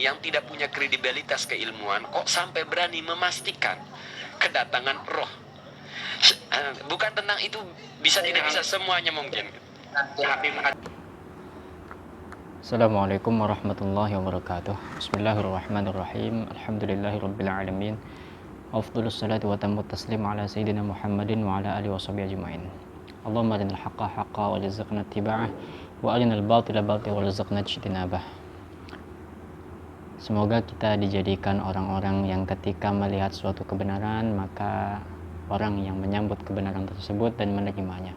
ini yang tidak punya kredibilitas keilmuan kok sampai berani memastikan kedatangan roh. Bukan tentang itu bisa tidak bisa semuanya mungkin. Assalamualaikum warahmatullahi wabarakatuh. Bismillahirrahmanirrahim. Alhamdulillahirabbil alamin. Afdhalus salatu wa tammut taslim ala sayyidina Muhammadin wa ala alihi washabihi ajmain. Allahumma arinal haqqa haqqan warzuqna ittiba'ah wa arinal batila batilan warzuqna ijtinabah. Semoga kita dijadikan orang-orang yang ketika melihat suatu kebenaran maka orang yang menyambut kebenaran tersebut dan menerimanya.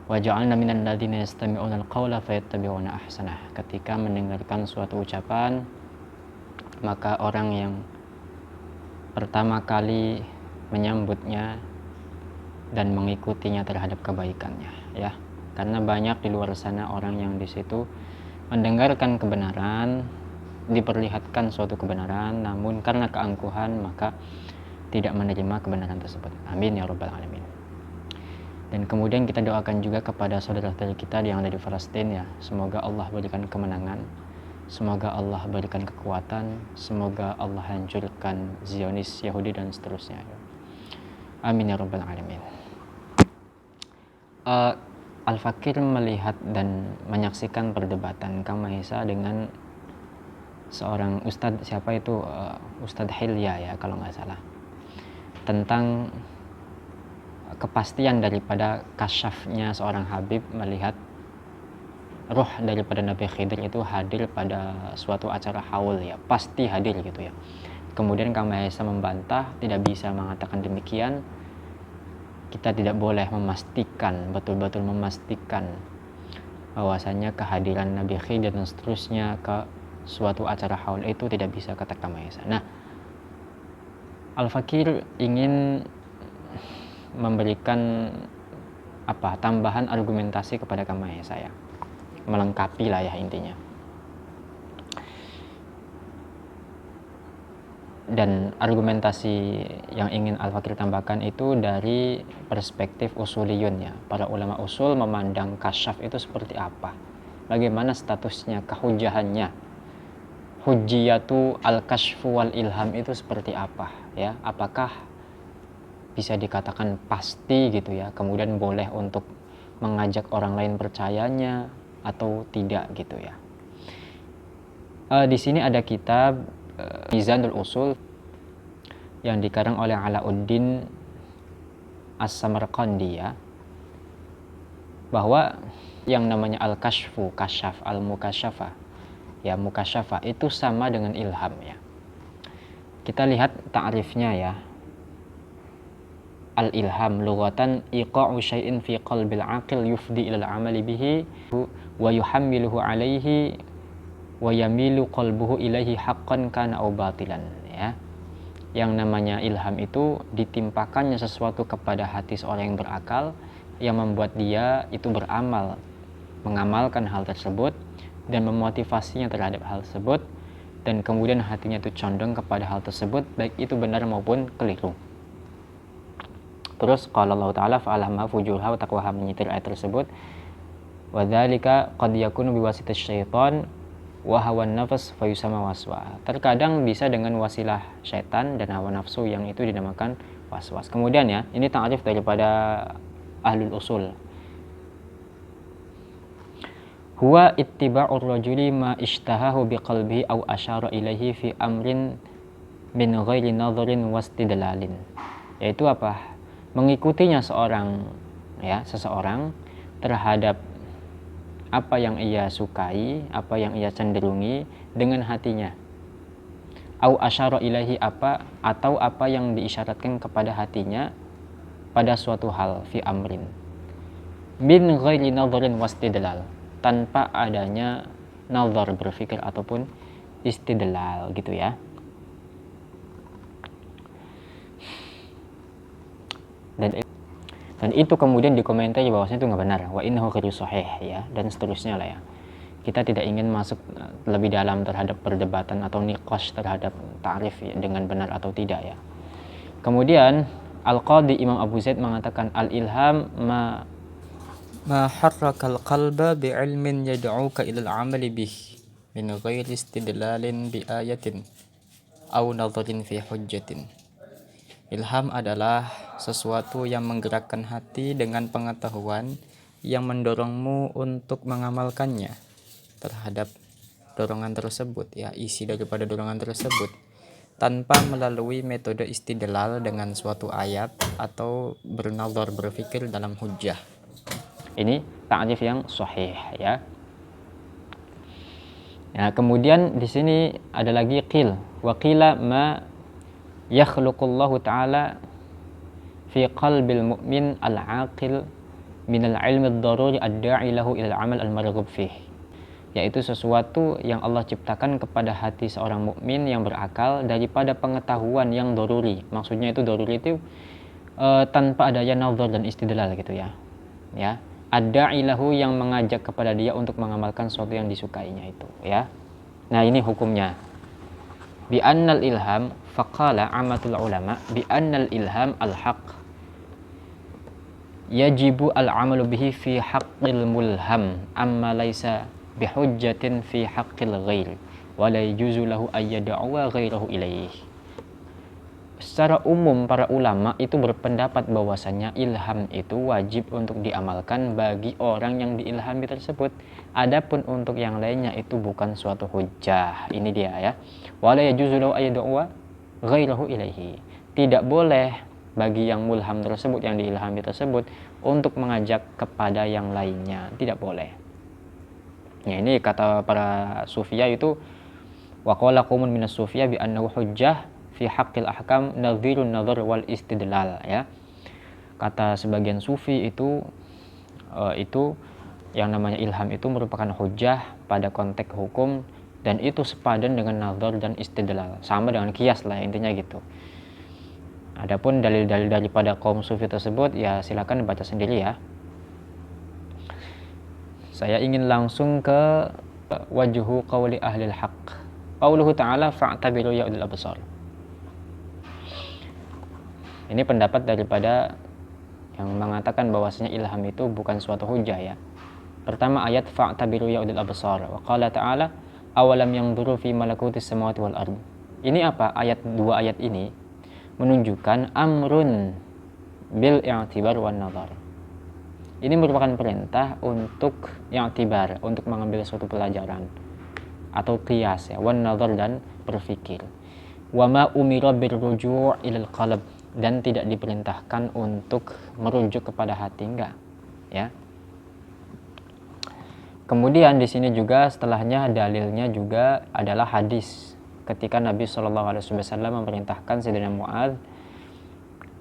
Wa ja'alna minal ladzina yastami'una al-qawla fayattabi'una ahsanah. Ketika mendengarkan suatu ucapan maka orang yang pertama kali menyambutnya dan mengikutinya terhadap kebaikannya, ya. Karena banyak di luar sana orang yang di situ mendengarkan kebenaran, diperlihatkan suatu kebenaran, namun karena keangkuhan maka tidak menerima kebenaran tersebut. Amin ya rabbal alamin. Dan kemudian kita doakan juga kepada saudara-saudara kita yang ada di Palestina, ya. Semoga Allah berikan kemenangan, semoga Allah berikan kekuatan, semoga Allah hancurkan Zionis, Yahudi dan seterusnya. Amin ya rabbal alamin. Al-Fakir melihat dan menyaksikan perdebatan Kang Mahesa dengan seorang ustadz, siapa itu, Ustadz Hilya ya kalau nggak salah, tentang kepastian daripada kasyafnya seorang Habib melihat roh daripada Nabi Khidir itu hadir pada suatu acara haul, ya, pasti hadir gitu ya. Kemudian Kang Mahesa membantah, tidak bisa mengatakan demikian. Kita tidak boleh memastikan, betul-betul memastikan bahwasanya kehadiran Nabi Khidir dan seterusnya ke suatu acara haul itu tidak bisa, kata Kang Mahesa. Nah, Al-Fakir ingin memberikan tambahan argumentasi kepada Kang Mahesa, ya, melengkapi lah ya intinya. Dan argumentasi yang ingin Al-Fakir tambahkan itu dari perspektif usuliyun, ya. Para ulama usul memandang kasyaf itu seperti apa, bagaimana statusnya, kehujahannya, hujjiyatu al-kasyfu wal ilham itu seperti apa, ya. Apakah bisa dikatakan pasti gitu ya, kemudian boleh untuk mengajak orang lain percayanya atau tidak gitu ya. Di sini ada kitab Mizanul Usul yang dikarang oleh Alauddin As-Samarqandi, ya, bahwa yang namanya al-kasyfu, kasyaf, al-mukasyafa, ya, mukasyafa itu sama dengan ilham, ya. Kita lihat ta'rifnya, ya. Al-ilham lughatan iqa'u syai'in fi qalbil aqil yufdi ilal amali bihi wa yuhammiluhu alaihi wa yamilu qalbuhu ilaihi haqqan kana aw batilan, ya. Yang namanya ilham itu ditimpakannya sesuatu kepada hati seorang yang berakal yang membuat dia itu beramal, mengamalkan hal tersebut dan memotivasinya terhadap hal tersebut, dan kemudian hatinya itu condong kepada hal tersebut baik itu benar maupun keliru. Terus qala Allah Ta'ala fa'alhamaha fujurha wa taqwaha, menyitir ayat tersebut, wa dzalika qad yakunu biwasitas syaitan wa hawan nafs fayusama waswa. Terkadang bisa dengan wasilah syaitan dan hawa nafsu yang itu dinamakan waswas. Kemudian, ya, ini ta'rif daripada ahlul usul. Huwa ittiba'ur rajuli ma ishtahahu biqalbihi aw asyara ilaihi fi amrin min ghairi nadharin wastidlalin. Yaitu apa? Mengikutinya seseorang terhadap apa yang ia sukai, apa yang ia cenderungi dengan hatinya. Au asyara ilahi, atau apa yang diisyaratkan kepada hatinya pada suatu hal, fi amrin bin ghairi nadharin wastidlal, tanpa adanya nazar, berpikir, ataupun istidlal gitu ya. Dan itu kemudian dikomentari bahwasanya itu nggak benar, wa innahu ghairu sahih, ya, dan seterusnya lah, ya. Kita tidak ingin masuk lebih dalam terhadap perdebatan atau niqash terhadap ta'rif, ya, dengan benar atau tidak, ya. Kemudian Al-Qadhi Imam Abu Zaid mengatakan al-ilham ma harrakal qalba bi'ilmin yad'uka ilal amali bih min ghairi istidlalin bi ayatin aw nadharin fi hujjatin. Ilham adalah sesuatu yang menggerakkan hati dengan pengetahuan yang mendorongmu untuk mengamalkannya terhadap dorongan tersebut, ya, isi daripada dorongan tersebut, tanpa melalui metode istidlal dengan suatu ayat atau bernazar, berpikir dalam hujjah. Ini ta'rif yang sahih, ya. Ya, kemudian di sini ada lagi qil wa qila ma yakhluqullahu ta'ala fi qalbil mu'min al-aqil min al-ilmi ad-daruri ad-da'i lahu ila al-amal al-marghub fih, yaitu sesuatu yang Allah ciptakan kepada hati seorang mukmin yang berakal daripada pengetahuan yang daruri. Maksudnya itu daruri itu tanpa adanya nazar dan istidlal gitu, ya. Ya, ad-da'i lahu yang mengajak kepada dia untuk mengamalkan sesuatu yang disukainya itu, ya. Nah, ini hukumnya. Bi annal ilham faqala amatul ulama bi annal ilham al-haq yajibu al-amalu bihi fi haqqil mulham amma laisa bihujjatin fi haqqil ghair wa la yajuzu lahu ay yad'uwa ghairahu ilaih. Secara umum para ulama itu berpendapat bahwasannya ilham itu wajib untuk diamalkan bagi orang yang diilhami tersebut. Adapun untuk yang lainnya itu bukan suatu hujjah. Ini dia, ya. Wala yajuzu lahu ayyad'uwa ghairahu ilaihi. Tidak boleh bagi yang mulham tersebut, yang diilhami tersebut, untuk mengajak kepada yang lainnya. Tidak boleh. Ya, ini kata para sufiyah itu, wa qala qaumun minas sufiyah bi annahu hujjah fi haqqil ahkam nadhirun nadhar wal istidlal, ya. Kata sebagian sufi itu yang namanya ilham itu merupakan hujjah pada konteks hukum, dan itu sepadan dengan nadhar dan istidlal, sama dengan qiyas lah, intinya gitu. Adapun dalil-dalil daripada kaum sufi tersebut, ya silakan baca sendiri, ya. Saya ingin langsung ke wajhu qawli ahlil haqq. Qauluhu ta'ala fa'tabiru ya ulil absar. Ini pendapat daripada yang mengatakan bahwasanya ilham itu bukan suatu hujjah, ya. Pertama ayat fa'tabiru ya ulil absar. Wa qala ta'ala awalam yanzuru fi malakutis samawati wal ard. Ini apa? Dua ayat ini menunjukkan amrun bil i'tibar wan nazar. Ini merupakan perintah untuk i'tibar, untuk mengambil suatu pelajaran atau qiyas, ya, wan nazar, dan berpikir. Wa ma umira birruju' ilal qalb, dan tidak diperintahkan untuk merujuk kepada hati, enggak, ya. Kemudian di sini juga setelahnya dalilnya juga adalah hadis ketika Nabi SAW memerintahkan Sayyidina Mu'adz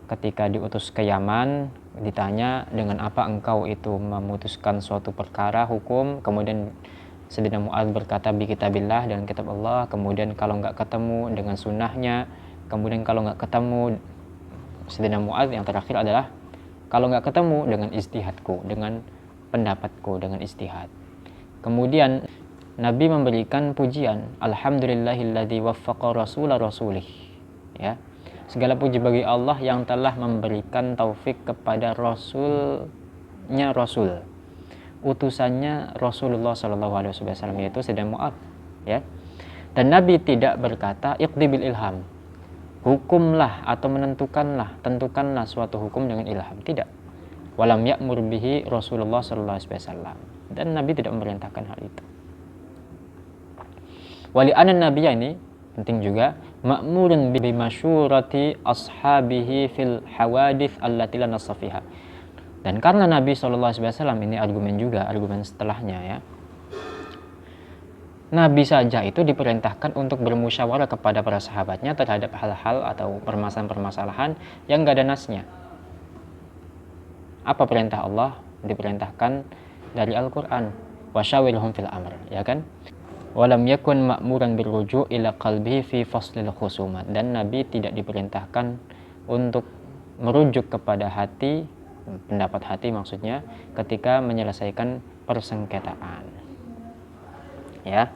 ketika diutus ke Yaman, ditanya dengan apa engkau itu memutuskan suatu perkara hukum, kemudian Sayyidina Mu'adz berkata bi kitabillah, dan kitab Allah, kemudian kalau enggak ketemu dengan sunnahnya, kemudian kalau enggak ketemu, Sayyidina Mu'adz yang terakhir adalah kalau enggak ketemu dengan ijtihadku, dengan pendapatku, dengan ijtihad. Kemudian Nabi memberikan pujian, alhamdulillahilladzi waffaqa rasula rasulih, ya. Segala puji bagi Allah yang telah memberikan taufik kepada rasulnya rasul, utusannya Rasulullah SAW, yaitu Sayyidina Mu'adz, ya. Dan Nabi tidak berkata iqdi bil ilham, hukumlah atau tentukanlah suatu hukum dengan ilham, tidak. Walam ya'mur bihi Rasulullah SAW, dan Nabi tidak memerintahkan hal itu. Wali anan nabiyya, ini penting juga, ma'murun bi masyurati ashabihi fil hawadith allati la nassa fiha. Dan karena Nabi SAW, ini argumen juga, argumen setelahnya, ya. Nabi saja itu diperintahkan untuk bermusyawarah kepada para sahabatnya terhadap hal-hal atau permasalahan-permasalahan yang gak ada nasnya. Apa perintah Allah? Diperintahkan dari Al-Quran, wasyawirhum fil amr, ya kan? Walam yakun ma'muran birruju' ila qalbihi fi faslil khusumat, dan Nabi tidak diperintahkan untuk merujuk kepada hati, pendapat hati maksudnya, ketika menyelesaikan persengketaan, ya.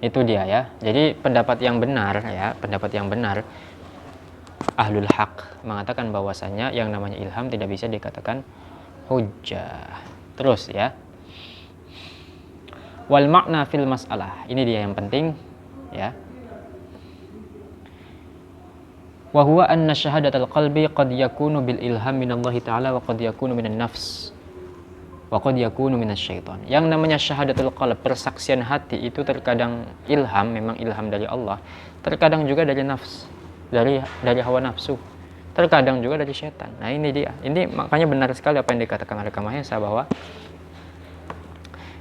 Itu dia, ya. Jadi pendapat yang benar, ya, pendapat yang benar ahlul haq mengatakan bahwasanya yang namanya ilham tidak bisa dikatakan hujjah. Terus, ya, Wal makna fil mas'alah. Ini dia yang penting, ya. Wa huwa anna syahadatal qalbi qad yakunu bil ilham minallahi ta'ala wa qad yakunu minan nafs wa qad yakunu minasyaiton. Yang namanya syahadatul qalb, persaksian hati, itu terkadang ilham, memang ilham dari Allah, terkadang juga dari nafs, dari hawa nafsu, terkadang juga dari setan. Nah, ini dia. Ini makanya benar sekali apa yang dikatakan oleh Kang Mahesa, bahwa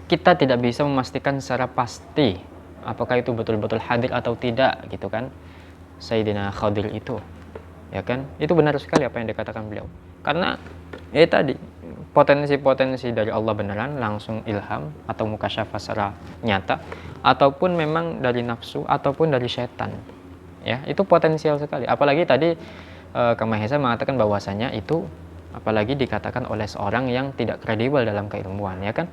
kita tidak bisa memastikan secara pasti apakah itu betul-betul hadir atau tidak, gitu kan, Sayyidina Khadir itu, ya kan? Itu benar sekali apa yang dikatakan beliau. Karena ya tadi, potensi-potensi dari Allah beneran langsung ilham atau mukasyafah secara nyata, ataupun memang dari nafsu ataupun dari setan. Ya, itu potensial sekali. Apalagi tadi Kang Mahesa mengatakan bahwasanya itu apalagi dikatakan oleh seorang yang tidak kredibel dalam keilmuan, ya kan?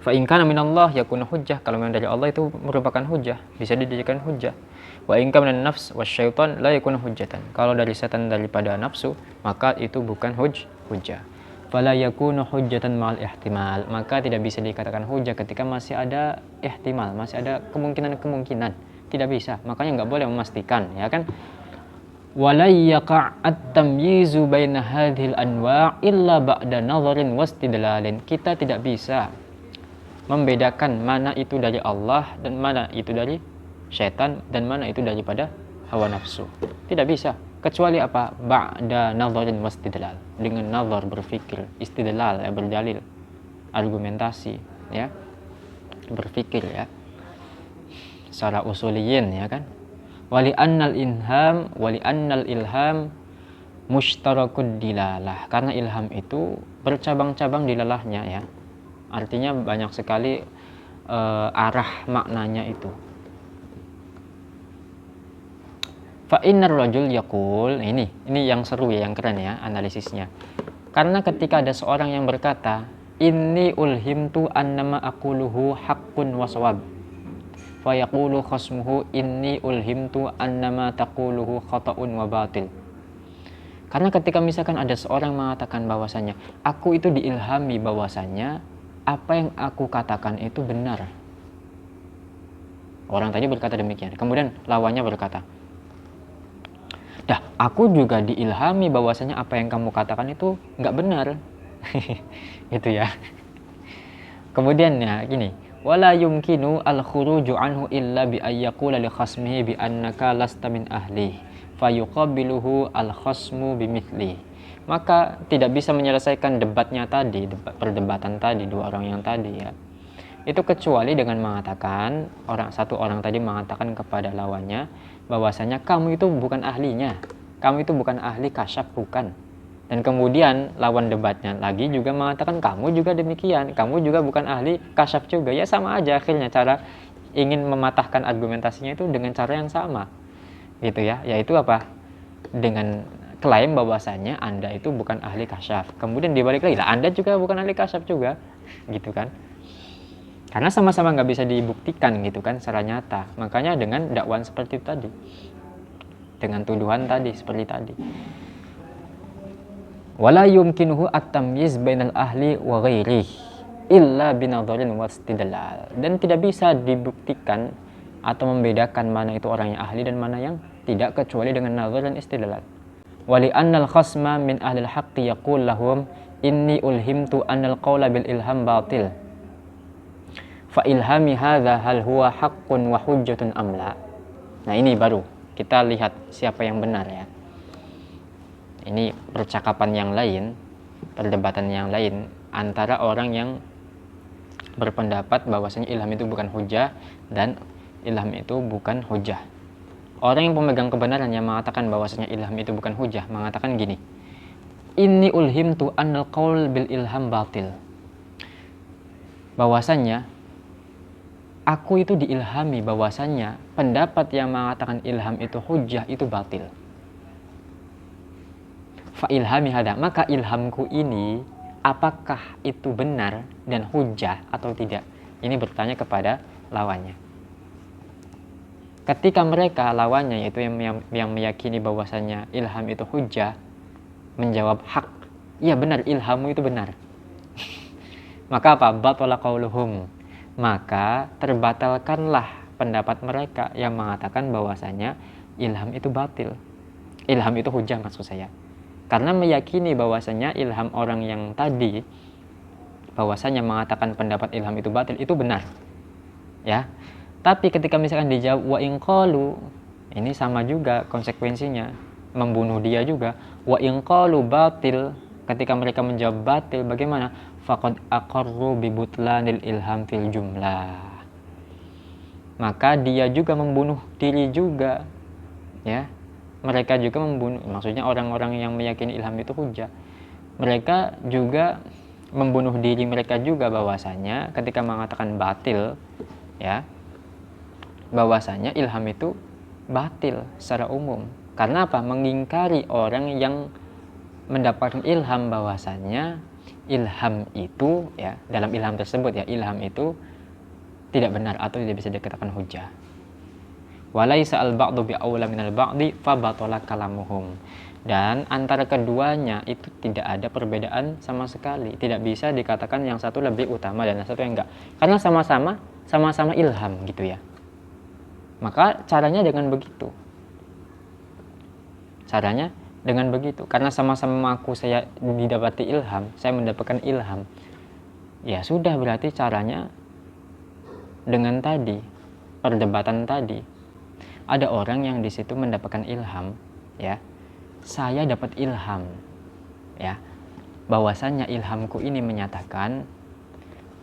Fa in kana minallah yakunu hujjah, kalau memang dari Allah itu merupakan hujjah, bisa dijadikan hujjah. Wa in kana minan nafs wasyaiton la yakunu hujjatan, kalau dari setan daripada nafsu, maka itu bukan hujjah. Fala yakunu hujjatan ma'al ihtimal, maka tidak bisa dikatakan hujjah ketika masih ada ihtimal, masih ada kemungkinan, tidak bisa. Makanya nggak boleh memastikan, ya kan? Wala yaqa'at tamyizu baina hadhil anwa' illa ba'da nadharin wastidlalin. Kita tidak bisa membedakan mana itu dari Allah dan mana itu dari syaitan dan mana itu daripada hawa nafsu. Tidak bisa, kecuali apa? Ba'da nadharin wastidlal, dengan nazar, berfikir, istidlal, ya, berdalil, argumentasi, ya, berfikir, ya, secara usuliyin, ya kan? Wali annal ilham mushtarakud dilalah, karena ilham itu bercabang-cabang dilalahnya, ya, artinya banyak sekali arah maknanya itu. Fa innar rajul yaqul, ini yang seru, ya, yang keren, ya, analisisnya. Karena ketika ada seorang yang berkata, inni ulhimtu annama aquluhu haqqun wa shawab, fa yaqulu khasmuhu inni ulhimtu annama taquluhu khata'un wa batil. Karena ketika misalkan ada seorang mengatakan bahwasanya aku itu diilhami bahwasanya apa yang aku katakan itu benar. Orang tadi berkata demikian. Kemudian lawannya berkata, dah, aku juga diilhami bahwasanya apa yang kamu katakan itu nggak benar. Gitu, ya. Kemudian, ya, gini, wala yumkinu al-khuruju anhu illa bi ayyaqula li khasmihi bi annaka lasta min ahli fayuqabiluhu al-khasmu bimithli. Maka tidak bisa menyelesaikan debatnya tadi, perdebatan tadi, dua orang yang tadi, ya, itu kecuali dengan mengatakan, satu orang tadi mengatakan kepada lawannya bahwasanya kamu itu bukan ahlinya, kamu itu bukan ahli kasyaf, bukan. Dan kemudian lawan debatnya lagi juga mengatakan kamu juga demikian, kamu juga bukan ahli kasyaf juga. Ya, sama aja akhirnya, cara ingin mematahkan argumentasinya itu dengan cara yang sama, gitu, ya, yaitu apa? Dengan klaim bahwasanya Anda itu bukan ahli kasyaf. Kemudian dibalik lagi, Anda juga bukan ahli kasyaf juga, gitu kan? Karena sama-sama nggak bisa dibuktikan, gitu kan, secara nyata. Makanya dengan dakwaan seperti itu tadi, dengan tuduhan tadi seperti tadi. Wala yumkinuhu at-tamyiz bainal ahli wa ghairihi illa binadharin wastidlal. Dan tidak bisa dibuktikan atau membedakan mana itu orang yang ahli dan mana yang tidak, kecuali dengan nazar dan istidlal. Wali annal khasma min ahlil haqqi yaqul lahum inni ulhimtu annal qawla bil ilham batil fa ilhami hadha hal huwa haqqun wa hujjatun amla. Nah, ini baru kita lihat siapa yang benar, ya. Ini percakapan yang lain, perdebatan yang lain antara orang yang berpendapat bahwasanya ilham itu bukan hujjah dan ilham itu bukan hujjah. Orang yang pemegang kebenaran yang mengatakan bahwasanya ilham itu bukan hujjah mengatakan gini, inni ulhimtu annal qaul bil ilham batil, bahwasanya aku itu diilhami bahwasanya pendapat yang mengatakan ilham itu hujjah itu batil. Fa ilhami hada, maka ilhamku ini apakah itu benar dan hujjah atau tidak? Ini bertanya kepada lawannya. Ketika mereka, lawannya yaitu yang meyakini bahwasanya ilham itu hujjah, menjawab hak, iya benar, ilhammu itu benar. Maka apa? Batala qauluhum. Maka terbatalkanlah pendapat mereka yang mengatakan bahwasanya ilham itu batil. Ilham itu hujah maksud saya. Karena meyakini bahwasanya ilham orang yang tadi, bahwasanya mengatakan pendapat ilham itu batil, itu benar. Ya. Tapi ketika misalkan dijawab wa in qalu, ini sama juga konsekuensinya, membunuh dia juga. Wa in qalu batil, ketika mereka menjawab batil, bagaimana? Faqad aqarru bi butlanil ilham fil jumlah. Maka dia juga membunuh diri juga. Ya. Mereka juga membunuh, maksudnya orang-orang yang meyakini ilham itu hujah. Mereka juga membunuh diri mereka juga, bahwasanya ketika mengatakan batil, ya, bahwasanya ilham itu batil secara umum. Karena apa? Mengingkari orang yang mendapatkan ilham, bahwasanya ilham itu, ya, dalam ilham tersebut, ya, ilham itu tidak benar atau tidak bisa dikatakan hujah. Walaisa al-ba'du bi'aula minal ba'di fa batala kalamuhum. Dan antara keduanya itu tidak ada perbedaan sama sekali. Tidak bisa dikatakan yang satu lebih utama dan yang satu yang enggak. Karena sama-sama ilham gitu ya. Maka caranya dengan begitu. Caranya dengan begitu. Karena sama-sama mengaku saya didapati ilham, saya mendapatkan ilham. Ya sudah, berarti caranya dengan tadi, perdebatan tadi. Ada orang yang di situ mendapatkan ilham, ya. Saya dapat ilham, ya. Bahwasanya ilhamku ini menyatakan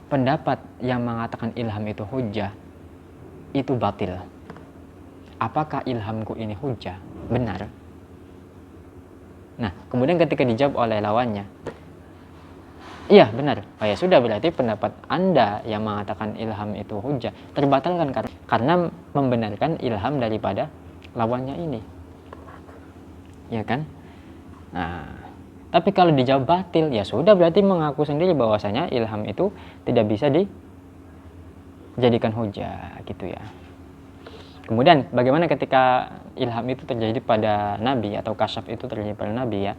pendapat yang mengatakan ilham itu hujah itu batil. Apakah ilhamku ini hujah? Benar. Nah, kemudian ketika dijawab oleh lawannya, iya benar. Oh ya sudah, berarti pendapat Anda yang mengatakan ilham itu hujah terbatalkan karena membenarkan ilham daripada lawannya ini. Ya kan? Nah, tapi kalau dijawab batil, ya sudah, berarti mengaku sendiri bahwasanya ilham itu tidak bisa dijadikan hujah gitu ya. Kemudian bagaimana ketika ilham itu terjadi pada nabi atau kasyaf itu terjadi pada nabi, ya.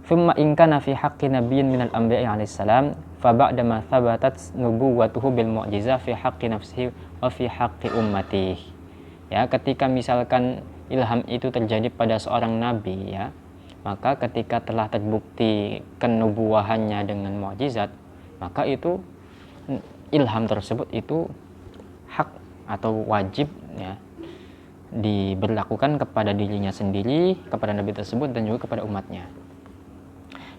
Thumma in kana fi haqqi nabiyyin minal anbiya'i alaihi salam fa ba'da ma thabatat nubuwwatuhu bil mu'jizah fi haqqi nafsihi wa fi haqqi ummatihi. Ya, ketika misalkan ilham itu terjadi pada seorang nabi, ya, maka ketika telah terbukti kenubuwahannya dengan mukjizat, maka itu ilham tersebut itu hak atau wajib, ya, diberlakukan kepada dirinya sendiri, kepada nabi tersebut, dan juga kepada umatnya.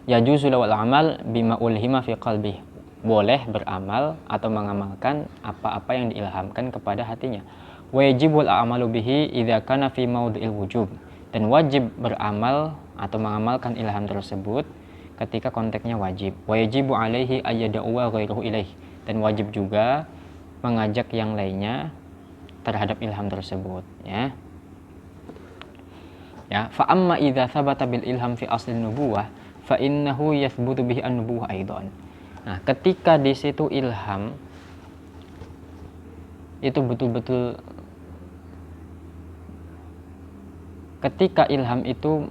Yajuzu lawal amal bima ulhima fi qalbih. Boleh beramal atau mengamalkan apa-apa yang diilhamkan kepada hatinya. Wajibul a'malu bihi idza kana fi maudhi'il wujub. Dan wajib beramal atau mengamalkan ilham tersebut ketika konteksnya wajib. Wajibu alaihi ayyada'uwa ghairuhu ilaih. Dan wajib juga mengajak yang lainnya terhadap ilham tersebut, ya. Ya, fa amma idza thabata bil ilham fi aslin nubuwah fa innahu yathbutu bihi an-nubuwah aidan. Nah, ketika di situ ilham itu betul-betul, ketika ilham itu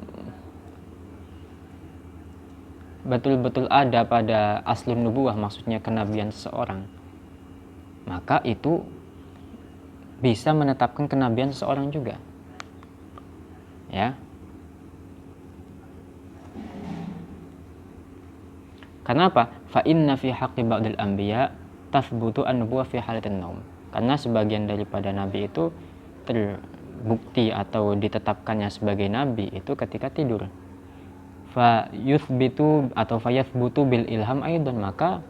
betul-betul ada pada aslun nubuwah, maksudnya kenabian seseorang, maka itu bisa menetapkan kenabian seseorang juga, ya. Karena apa? Fa inna fi haqqi ba'dil anbiya tathbutu an-nubuwah fi halatin naum. Karena sebagian daripada nabi itu terbukti atau ditetapkannya sebagai nabi itu ketika tidur. Fa yuthbitu atau fa yathbutu bil ilham aidan, maka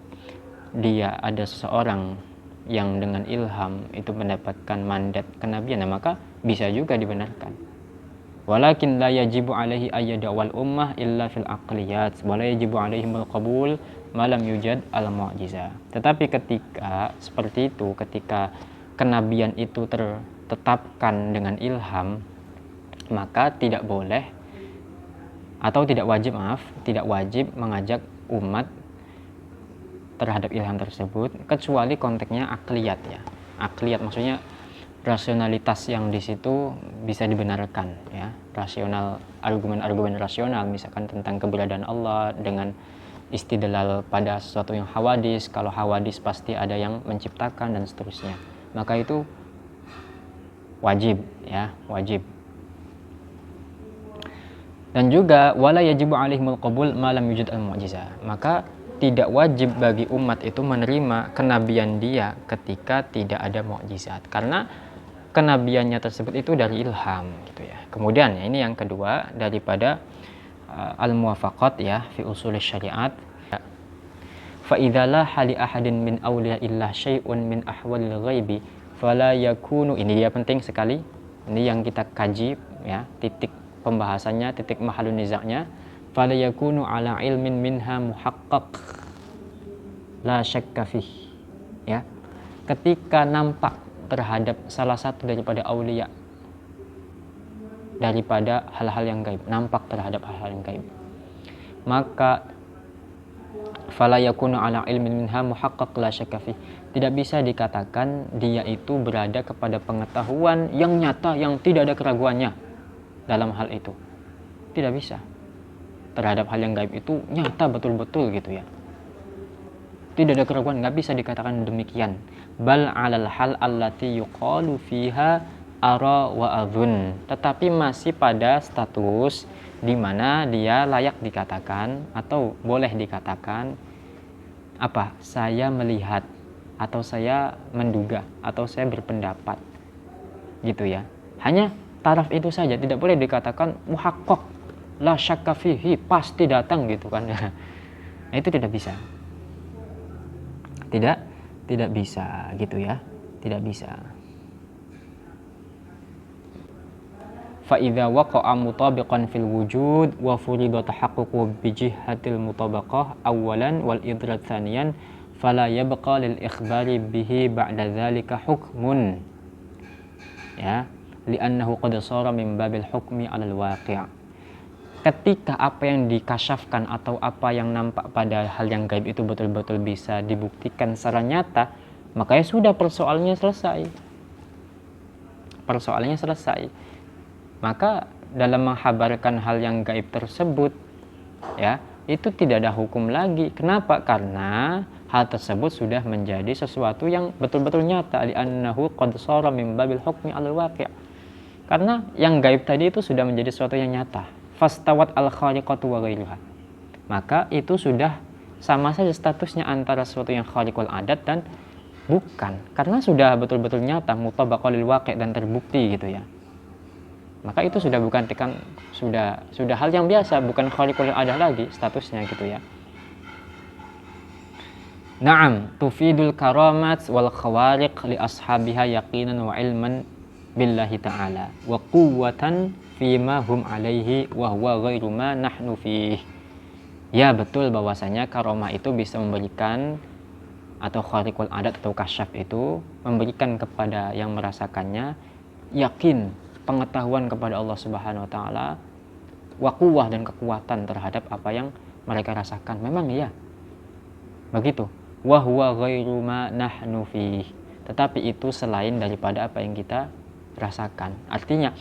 dia ada seseorang yang dengan ilham itu mendapatkan mandat kenabian, maka bisa juga dibenarkan. Walakin la yajibu alaihi ayyada wal ummah illa fil aqliyat wa la yajibu alaihimul qabul ma lam yujad al mu'jizah. Tetapi ketika seperti itu, ketika kenabian itu tertetapkan dengan ilham, maka tidak boleh atau tidak wajib mengajak umat terhadap ilham tersebut, kecuali konteksnya akliyat, ya. Akliyat maksudnya rasionalitas yang di situ bisa dibenarkan, ya, rasional, argumen-argumen rasional, misalkan tentang keberadaan Allah dengan istidlal pada sesuatu yang hawadis, kalau hawadis pasti ada yang menciptakan dan seterusnya, maka itu wajib, ya, wajib. Dan juga wala yajibu alaihimul qabul ma lam yujad al-mu'jizah, maka tidak wajib bagi umat itu menerima kenabian dia ketika tidak ada mukjizat, karena kenabiannya tersebut itu dari ilham, gitu ya. Kemudian ya, ini yang kedua daripada al-muwafaqat, ya, fi usul syariat. Fa idza la hali ahadin min awliyaillah syai'un min ahwalil ghaibi fala yakunu, ini dia penting sekali, ini yang kita kaji, ya, titik pembahasannya, titik mahalun nizaknya, fala yakunu ala ilmin minha muhaqqaq la syakka fih, ya, ketika nampak terhadap salah satu daripada aulia, daripada hal-hal yang gaib, nampak terhadap hal-hal yang gaib, maka fala yakunu ala ilmin minha muhaqqaq la syakka fih, tidak bisa dikatakan dia itu berada kepada pengetahuan yang nyata yang tidak ada keraguannya dalam hal itu. Tidak bisa. Terhadap hal yang gaib itu nyata betul-betul, gitu ya, tidak ada keraguan, nggak bisa dikatakan demikian. Bal alal hal allati yuqalu fiha ara wa adhun, tetapi masih pada status di mana dia layak dikatakan atau boleh dikatakan apa, saya melihat atau saya menduga atau saya berpendapat, gitu ya. Hanya taraf itu saja, tidak boleh dikatakan muhaqqaq la syakka fihi, pasti datang, gitu kan. Nah, itu tidak bisa. Tidak bisa, gitu ya, tidak bisa. Fa idza waqa'a mutabiqan fil wujud wa furida tahaqququ bi jihatil mutabaqah awalan wal idrad thaniyan fala yabqa lil ikhbari bihi ba'da dzalika hukmun, ya, li'annahu qad shara min babil hukmi 'alal waqi'. Ketika apa yang dikasyafkan atau apa yang nampak pada hal yang gaib itu betul-betul bisa dibuktikan secara nyata, maka ya sudah, persoalannya selesai. Persoalannya selesai. Maka dalam menghabarkan hal yang gaib tersebut, ya, itu tidak ada hukum lagi. Kenapa? Karena hal tersebut sudah menjadi sesuatu yang betul-betul nyata, li'annahu qad shara min babil hukmi 'alal waqi'. Karena yang gaib tadi itu sudah menjadi sesuatu yang nyata. Fastawat al-khaliqatu wa ghairuha, maka itu sudah sama saja statusnya antara sesuatu yang khaliqul adat dan bukan, karena sudah betul-betul nyata, mutabaqah lil waqi' dan terbukti, gitu ya. Maka itu sudah bukan sudah hal yang biasa, bukan khaliqul adat lagi statusnya, gitu ya. Na'am, tufidul karamat wal khawariq li ashabiha yaqinan wa ilman billahi ta'ala wa quwwatan fima hum alaihi wa huwa ghairu ma nahnu fih. Ya, betul bahwasanya karomah itu bisa memberikan, atau khariqul adat atau kasyaf itu memberikan kepada yang merasakannya yakin, pengetahuan kepada Allah Subhanahu wa taala, wa quwwah, dan kekuatan terhadap apa yang mereka rasakan. Memang iya. Begitu. Wa huwa ghairu ma nahnu fih. Tetapi itu selain daripada apa yang kita rasakan. Artinya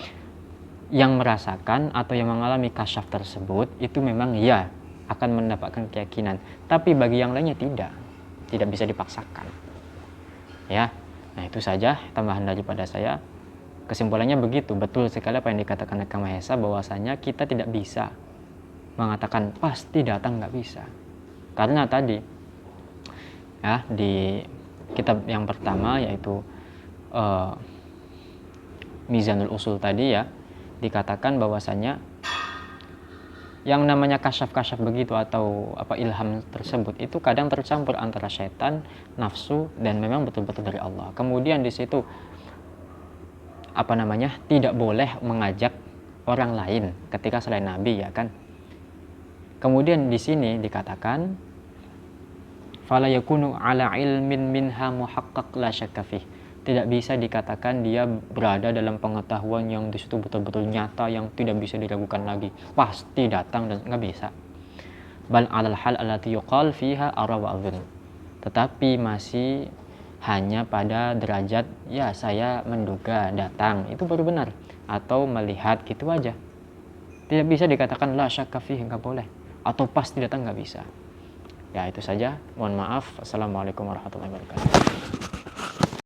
yang merasakan atau yang mengalami kasyaf tersebut itu memang ya akan mendapatkan keyakinan, tapi bagi yang lainnya tidak bisa dipaksakan, ya. Nah, itu saja tambahan daripada saya. Kesimpulannya begitu, betul sekali apa yang dikatakan Eka Mahesa, bahwasanya kita tidak bisa mengatakan pasti datang, nggak bisa, karena tadi, ya, di kitab yang pertama yaitu Mizanul Usul tadi, ya, dikatakan bahwasanya yang namanya kasyaf-kasyaf begitu atau apa ilham tersebut itu kadang tercampur antara setan, nafsu, dan memang betul-betul dari Allah. Kemudian di situ tidak boleh mengajak orang lain ketika selain Nabi, ya kan. Kemudian di sini dikatakan fala yakunu ala ilmin minha muhaqqaq la syakka fih. Tidak bisa dikatakan dia berada dalam pengetahuan yang di situ betul-betul nyata, yang tidak bisa diragukan lagi, pasti datang, dan nggak bisa. Bal alal hal allati yuqal fiha ara wa adhun. Tetapi masih hanya pada derajat ya saya menduga datang itu baru benar, atau melihat gitu aja. Tidak bisa dikatakan la syakka fihi, nggak boleh, atau pasti datang, nggak bisa. Ya itu saja, mohon maaf. Assalamualaikum warahmatullahi wabarakatuh.